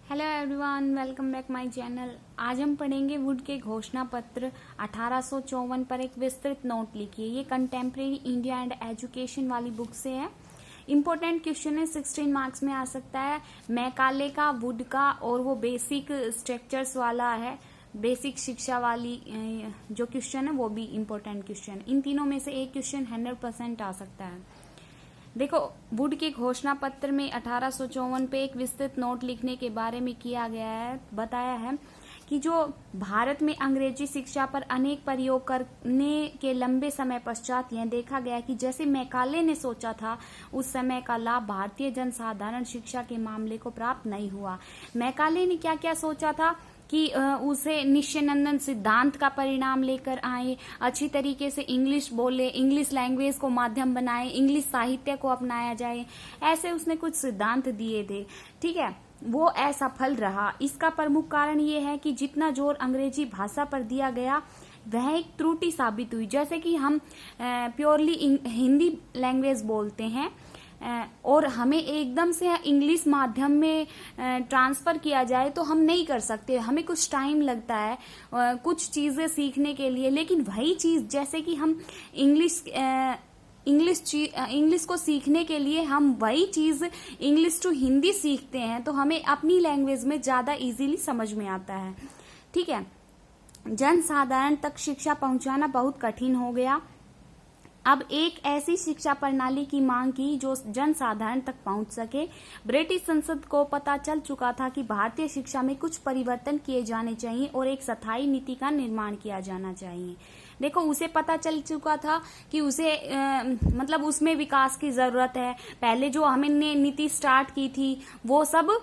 Hello everyone, welcome back my channel. आज हम पढ़ेंगे वुड के घोषणा पत्र 1854 पर एक विस्तृत नोट लिखिए। ये कंटेम्प्रेरी इंडिया एंड एजुकेशन वाली बुक से है। इम्पोर्टेंट क्वेश्चन है, 16 मार्क्स में आ सकता है। मैकाले का, वुड का, और वो बेसिक स्ट्रक्चर्स वाला है, बेसिक शिक्षा वाली जो क्वेश्चन है वो भी इम्पोर्टेंट क्वेश्चन। इन तीनों में से एक क्वेश्चन 100% आ सकता है। देखो, वुड के घोषणा पत्र में 1854 पे एक विस्तृत नोट लिखने के बारे में किया गया है। बताया है कि जो भारत में अंग्रेजी शिक्षा पर अनेक प्रयोग करने के लंबे समय पश्चात यह देखा गया कि जैसे मैकाले ने सोचा था, उस समय का लाभ भारतीय जनसाधारण शिक्षा के मामले को प्राप्त नहीं हुआ। मैकाले ने क्या क्या सोचा था कि उसे निश्चयानंद सिद्धांत का परिणाम लेकर आए, अच्छी तरीके से इंग्लिश बोले, इंग्लिश लैंग्वेज को माध्यम बनाए, इंग्लिश साहित्य को अपनाया जाए, ऐसे उसने कुछ सिद्धांत दिए थे। ठीक है, वो असफल रहा। इसका प्रमुख कारण ये है कि जितना जोर अंग्रेजी भाषा पर दिया गया वह एक त्रुटि साबित हुई। जैसे कि हम प्योरली हिंदी लैंग्वेज बोलते हैं और हमें एकदम से इंग्लिश माध्यम में ट्रांसफर किया जाए तो हम नहीं कर सकते। हमें कुछ टाइम लगता है कुछ चीजें सीखने के लिए, लेकिन वही चीज जैसे कि हम इंग्लिश को सीखने के लिए हम वही चीज इंग्लिश टू हिंदी सीखते हैं तो हमें अपनी लैंग्वेज में ज्यादा इजीली समझ में आता है। ठीक है, जनसाधारण तक शिक्षा पहुंचाना बहुत कठिन हो गया। अब एक ऐसी शिक्षा प्रणाली की मांग की जो जनसाधारण तक पहुंच सके। ब्रिटिश संसद को पता चल चुका था कि भारतीय शिक्षा में कुछ परिवर्तन किए जाने चाहिए और एक स्थायी नीति का निर्माण किया जाना चाहिए। देखो, उसे पता चल चुका था कि उसे मतलब उसमें विकास की जरूरत है। पहले जो हमने नीति स्टार्ट की थी वो सब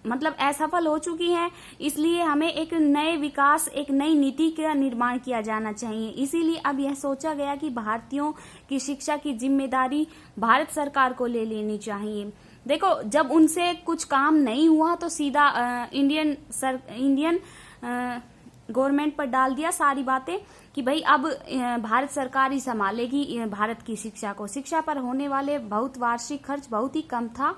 मतलब असफल हो चुकी है, इसलिए हमें एक नए विकास, एक नई नीति का निर्माण किया जाना चाहिए। इसीलिए अब यह सोचा गया कि भारतीयों की शिक्षा की जिम्मेदारी भारत सरकार को ले लेनी चाहिए। देखो, जब उनसे कुछ काम नहीं हुआ तो सीधा इंडियन गवर्नमेंट पर डाल दिया सारी बातें कि भाई अब भारत सरकार ही संभालेगी भारत की शिक्षा को। शिक्षा पर होने वाले बहुत वार्षिक खर्च बहुत ही कम था।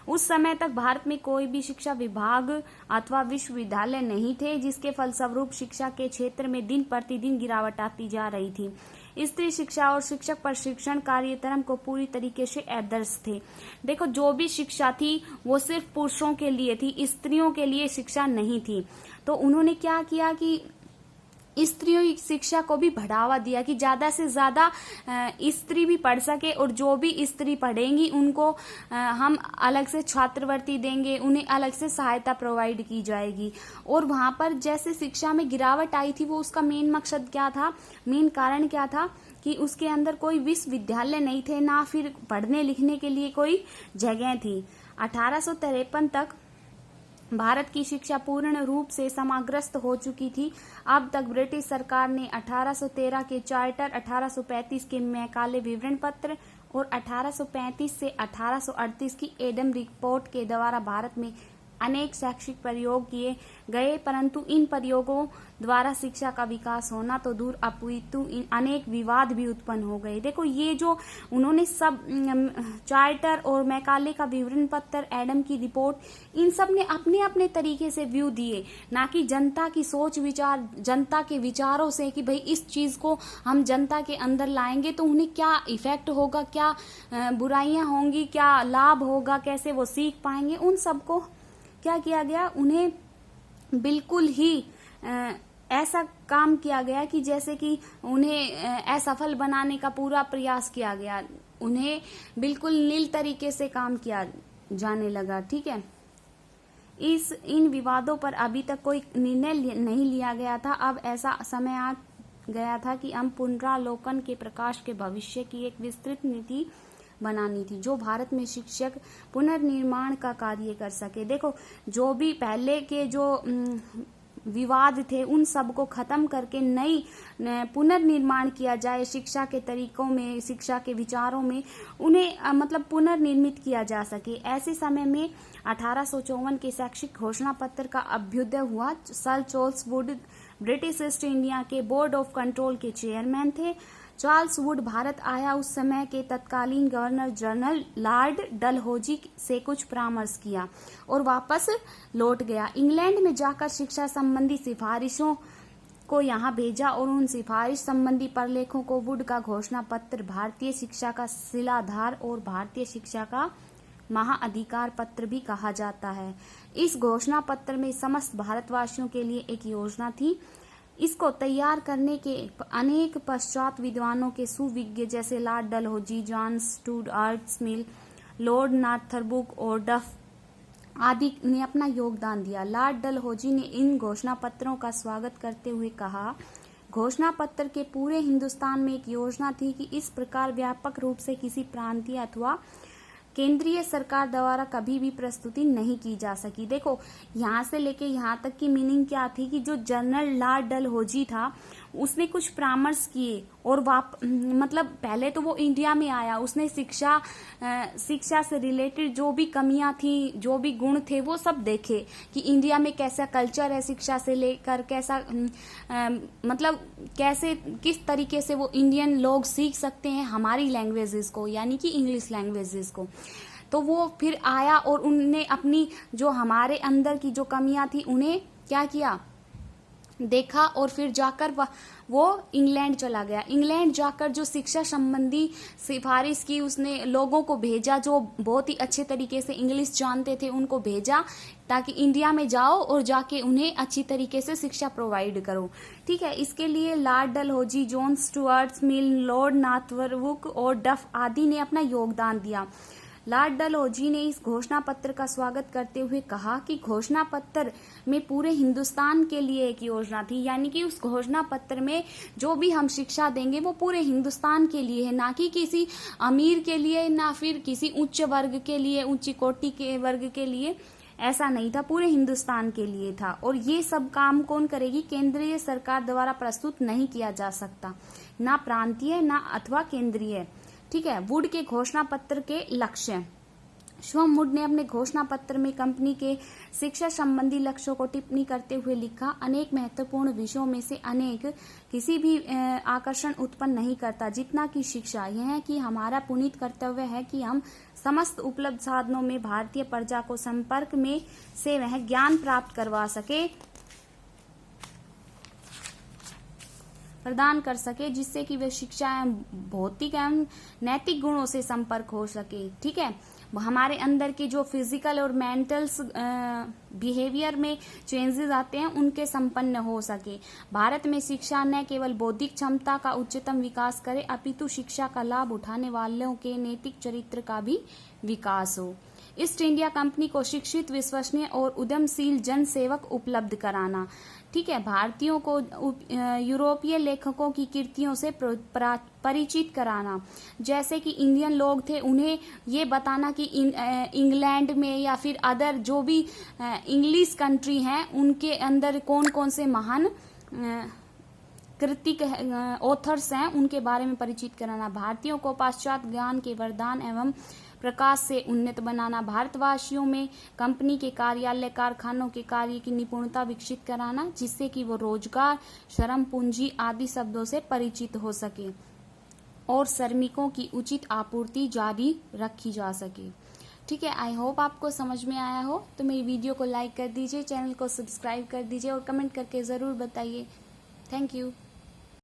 उस समय तक भारत में कोई भी शिक्षा विभाग अथवा विश्वविद्यालय नहीं थे, जिसके फलस्वरूप शिक्षा के क्षेत्र में दिन प्रतिदिन गिरावट आती जा रही थी। स्त्री शिक्षा और शिक्षक प्रशिक्षण कार्यक्रम को पूरी तरीके से आदर्श थे। देखो, जो भी शिक्षा थी वो सिर्फ पुरुषों के लिए थी, स्त्रियों के लिए शिक्षा नहीं थी। तो उन्होंने क्या किया कि स्त्रियों की शिक्षा को भी बढ़ावा दिया कि ज्यादा से ज्यादा स्त्री भी पढ़ सके, और जो भी स्त्री पढ़ेंगी उनको हम अलग से छात्रवृत्ति देंगे, उन्हें अलग से सहायता प्रोवाइड की जाएगी। और वहां पर जैसे शिक्षा में गिरावट आई थी, वो उसका मेन मकसद क्या था, मेन कारण क्या था कि उसके अंदर कोई विश्वविद्यालय नहीं थे, ना फिर पढ़ने लिखने के लिए कोई जगह थी। 1853 तक भारत की शिक्षा पूर्ण रूप से समाग्रस्त हो चुकी थी। अब तक ब्रिटिश सरकार ने 1813 के चार्टर, 1835 के मैकाले विवरण पत्र और 1835 से 1838 की एडम रिपोर्ट के द्वारा भारत में अनेक शैक्षिक प्रयोग किए गए, परंतु इन प्रयोगों द्वारा शिक्षा का विकास होना तो दूर अपितु अनेक विवाद भी उत्पन्न हो गए। देखो, ये जो उन्होंने सब चार्टर और मैकाले का विवरण पत्र, एडम की रिपोर्ट, इन सब ने अपने अपने तरीके से व्यू दिए, ना कि जनता की सोच विचार, जनता के विचारों से कि भाई इस चीज को हम जनता के अंदर लाएंगे तो उन्हें क्या इफेक्ट होगा, क्या बुराइयां होंगी, क्या लाभ होगा, कैसे वो सीख पाएंगे। उन सबको क्या किया गया, उन्हें बिल्कुल ही ऐसा काम किया गया कि जैसे कि उन्हें असफल बनाने का पूरा प्रयास किया गया। उन्हें बिल्कुल नील तरीके से काम किया जाने लगा। ठीक है, इन विवादों पर अभी तक कोई निर्णय नहीं लिया गया था। अब ऐसा समय आ गया था कि हम पुनरावलोकन के प्रकाश के भविष्य की एक विस्तृत नीति बनानी थी जो भारत में शिक्षक पुनर्निर्माण का कार्य कर सके। देखो, जो भी पहले के जो विवाद थे उन सब को खत्म करके नई पुनर्निर्माण किया जाए, शिक्षा के तरीकों में, शिक्षा के विचारों में उन्हें मतलब पुनर्निर्मित किया जा सके। ऐसे समय में 1854 के शैक्षिक घोषणा पत्र का अभ्युदय हुआ। Sir Charles Wood British east India के बोर्ड ऑफ कंट्रोल के चेयरमैन थे। चार्ल्स वुड भारत आया। उस समय के तत्कालीन गवर्नर जनरल लॉर्ड डलहौजी से कुछ परामर्श किया और वापस लौट गया। इंग्लैंड में जाकर शिक्षा संबंधी सिफारिशों को यहाँ भेजा और उन सिफारिश संबंधी प्रलेखों को वुड का घोषणा पत्र भारतीय शिक्षा का शिलाधार और भारतीय शिक्षा का महाअधिकार पत्र भी कहा जाता है। इस घोषणा पत्र में समस्त भारतवासियों के लिए एक योजना थी। इसको तैयार करने के अनेक पश्चात विद्वानों के सुविज्ञ जैसे Lord Dalhousie, John Stuart Mill, Lord Northbrook और डफ आदि ने अपना योगदान दिया। लॉर्ड डलहौजी ने इन घोषणा पत्रों का स्वागत करते हुए कहा, घोषणा पत्र के पूरे हिंदुस्तान में एक योजना थी कि इस प्रकार व्यापक रूप से किसी प्रांतीय अथवा केंद्रीय सरकार द्वारा कभी भी प्रस्तुति नहीं की जा सकी। देखो, यहाँ से लेके यहाँ तक की मीनिंग क्या थी कि जो जनरल लॉर्ड डलहौजी था उसने कुछ परामर्श किए और मतलब पहले तो वो इंडिया में आया, उसने शिक्षा से रिलेटेड जो भी कमियां थी, जो भी गुण थे, वो सब देखे कि इंडिया में कैसा कल्चर है, शिक्षा से लेकर कैसा मतलब कैसे किस तरीके से वो इंडियन लोग सीख सकते हैं हमारी लैंग्वेजेस को, यानी कि इंग्लिश लैंग्वेजेस को। तो वो फिर आया और उनने अपनी जो हमारे अंदर की जो कमियां थी उन्हें क्या किया, देखा और फिर जाकर वो इंग्लैंड चला गया। इंग्लैंड जाकर जो शिक्षा संबंधी सिफारिश की उसने लोगों को भेजा जो बहुत ही अच्छे तरीके से इंग्लिश जानते थे, उनको भेजा ताकि इंडिया में जाओ और जाके उन्हें अच्छी तरीके से शिक्षा प्रोवाइड करो। ठीक है, इसके लिए Lord Dalhousie, John Stuart Mill, Lord Northbrook और डफ आदि ने अपना योगदान दिया। लॉर्ड डलहौजी ने इस घोषणा पत्र का स्वागत करते हुए कहा कि घोषणा पत्र में पूरे हिंदुस्तान के लिए एक योजना थी, यानी कि उस घोषणा पत्र में जो भी हम शिक्षा देंगे वो पूरे हिंदुस्तान के लिए है, ना कि किसी अमीर के लिए, ना फिर किसी उच्च वर्ग के लिए, उच्च कोटि के वर्ग के लिए। ऐसा नहीं था, पूरे हिंदुस्तान के लिए था। और ये सब काम कौन करेगी, केंद्रीय सरकार द्वारा प्रस्तुत नहीं किया जा सकता, ना प्रांतीय ना अथवा केंद्रीय। ठीक है, वुड के घोषणा पत्र के लक्ष्य। श्वम वुड ने अपने घोषणा पत्र में कंपनी के शिक्षा संबंधी लक्ष्यों को टिप्पणी करते हुए लिखा, अनेक महत्वपूर्ण विषयों में से अनेक किसी भी आकर्षण उत्पन्न नहीं करता जितना कि शिक्षा। यह है कि हमारा पुनीत कर्तव्य है कि हम समस्त उपलब्ध साधनों में भारतीय प्रजा को संपर्क में से वह ज्ञान प्राप्त करवा सके, प्रदान कर सके, जिससे कि वे शिक्षा एवं भौतिक एवं नैतिक गुणों से संपर्क हो सके। ठीक है, हमारे अंदर के जो फिजिकल और मेंटल बिहेवियर में चेंजेस आते हैं उनके संपन्न हो सके। भारत में शिक्षा न केवल बौद्धिक क्षमता का उच्चतम विकास करे, अपितु शिक्षा का लाभ उठाने वालों के नैतिक चरित्र का भी विकास हो। ईस्ट इंडिया कंपनी को शिक्षित, विश्वसनीय और उद्यमशील जन सेवक उपलब्ध कराना। ठीक है, भारतीयों को यूरोपीय लेखकों की कृतियों से परिचित कराना। जैसे कि इंडियन लोग थे, उन्हें ये बताना कि इंग्लैंड में या फिर अदर जो भी इंग्लिश कंट्री हैं उनके अंदर कौन कौन से महान कृतिक ऑथर्स हैं उनके बारे में परिचित कराना। भारतीयों को पाश्चात्य ज्ञान के वरदान एवं प्रकाश से उन्नत बनाना। भारतवासियों में कंपनी के कार्यालय, कारखानों के कार्य की निपुणता विकसित कराना, जिससे कि वो रोजगार, श्रम पूंजी आदि शब्दों से परिचित हो सके और श्रमिकों की उचित आपूर्ति जारी रखी जा सके। ठीक है, आई होप आपको समझ में आया हो। तो मेरी वीडियो को लाइक कर दीजिए, चैनल को सब्सक्राइब कर दीजिए और कमेंट करके ज़रूर बताइए। Thank you.